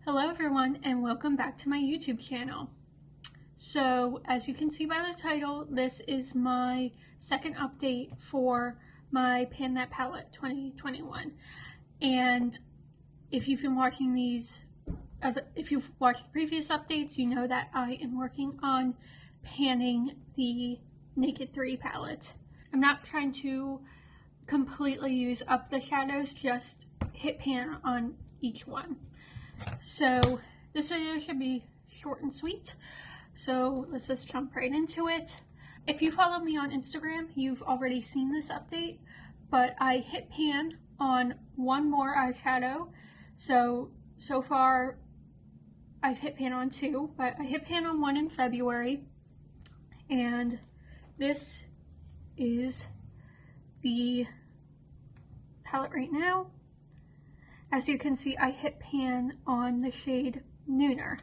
Hello everyone and welcome back to my YouTube channel. So as you can see by the title, this is my second update for my Pan That Palette 2021. And if you've been watching if you've watched the previous updates, you know that I am working on panning the Naked 3 palette. I'm not trying to completely use up the shadows, just hit pan on each one. So this video should be short and sweet, so let's just jump right into it. If you follow me on Instagram, you've already seen this update, but I hit pan on one more eyeshadow. So far I've hit pan on two, but I hit pan on one in February, and this is the palette right now. As you can see, I hit pan on the shade Nooner,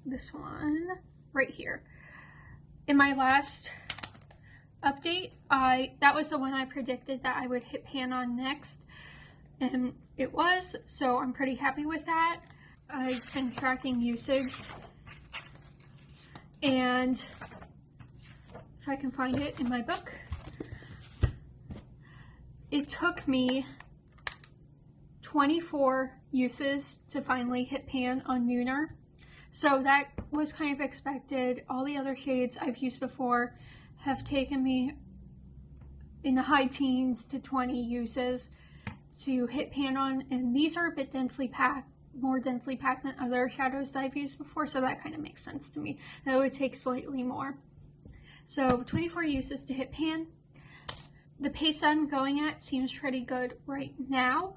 this one right here. In my last update, that was the one I predicted that I would hit pan on next, and it was, so I'm pretty happy with that. I've been tracking usage, and if I can find it in my book, it took me 24 uses to finally hit pan on Nooner. So that was kind of expected. All the other shades I've used before have taken me in the high teens to 20 uses to hit pan on, and these are a bit densely packed, more densely packed than other shadows that I've used before, so that kind of makes sense to me. That would take slightly more. So 24 uses to hit pan. The pace I'm going at seems pretty good right now,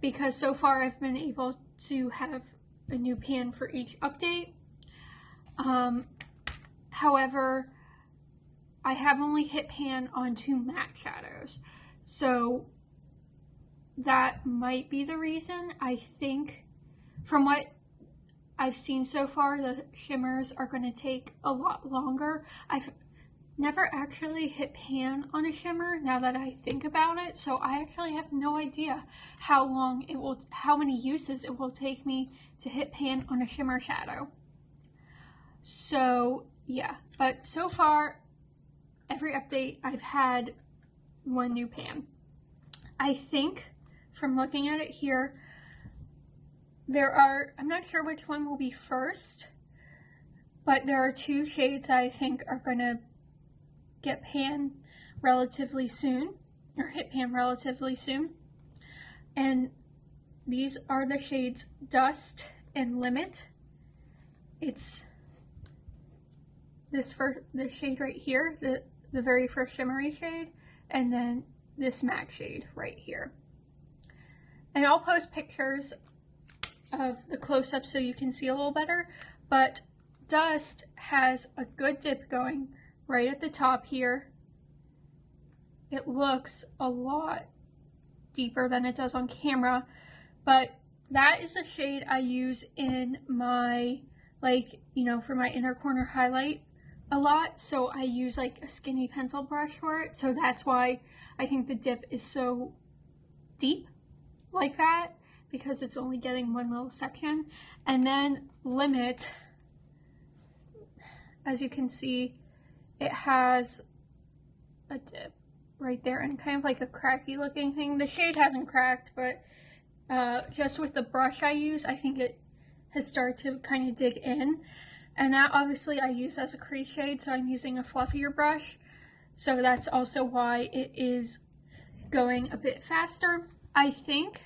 because so far I've been able to have a new pan for each update. However, I have only hit pan on two matte shadows, so that might be the reason. I think from what I've seen so far, the shimmers are going to take a lot longer. I've never actually hit pan on a shimmer now that I think about it, so I actually have no idea how many uses it will take me to hit pan on a shimmer shadow. So yeah, but so far every update I've had one new pan. I think from looking at it here, I'm not sure which one will be first, but there are two shades I think are gonna get pan relatively soon, or hit pan relatively soon, and these are the shades Dust and Limit. It's this shade right here, the very first shimmery shade, and then this matte shade right here. And I'll post pictures of the close-up so you can see a little better, but Dust has a good dip going right at the top here. It looks a lot deeper than it does on camera, but that is the shade I use in my, for my inner corner highlight a lot, so I use like a skinny pencil brush for it, so that's why I think the dip is so deep like that, because it's only getting one little section. And then Limit, as you can see, it has a dip right there and kind of like a cracky looking thing. The shade hasn't cracked, but just with the brush I use, I think it has started to kind of dig in. And that obviously I use as a crease shade, so I'm using a fluffier brush. So that's also why it is going a bit faster. I think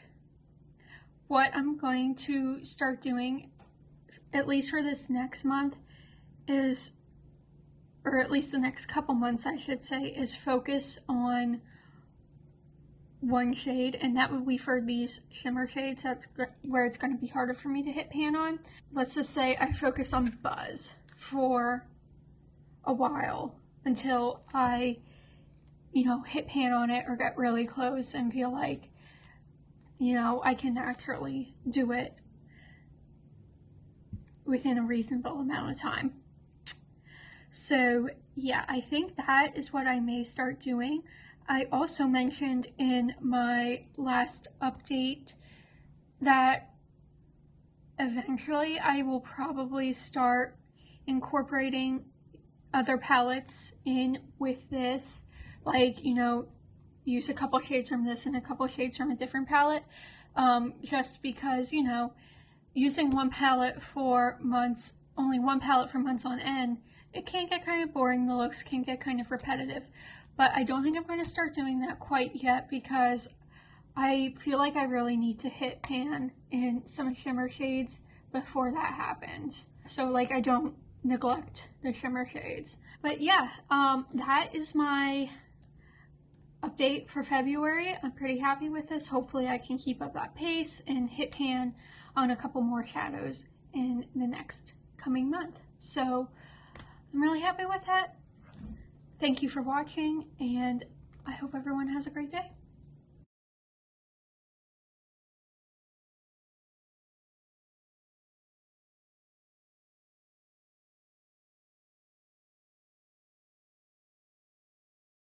what I'm going to start doing, at least for this next month, is, or at least the next couple months I should say, is focus on one shade, and that would be for these shimmer shades. That's where it's going to be harder for me to hit pan on. Let's just say I focus on Buzz for a while until I, hit pan on it or get really close and feel like, I can naturally do it within a reasonable amount of time. So yeah, I think that is what I may start doing. I also mentioned in my last update that eventually I will probably start incorporating other palettes in with this, like, you know, use a couple shades from this and a couple shades from a different palette, just because, you know, using one palette for months, only one palette for months on end, it can get kind of boring. The looks can get kind of repetitive, but I don't think I'm going to start doing that quite yet because I feel like I really need to hit pan in some shimmer shades before that happens, so like I don't neglect the shimmer shades. But yeah, that is my update for February. I'm pretty happy with this. Hopefully I can keep up that pace and hit pan on a couple more shadows in the next coming month. So I'm really happy with that. Thank you for watching, and I hope everyone has a great day.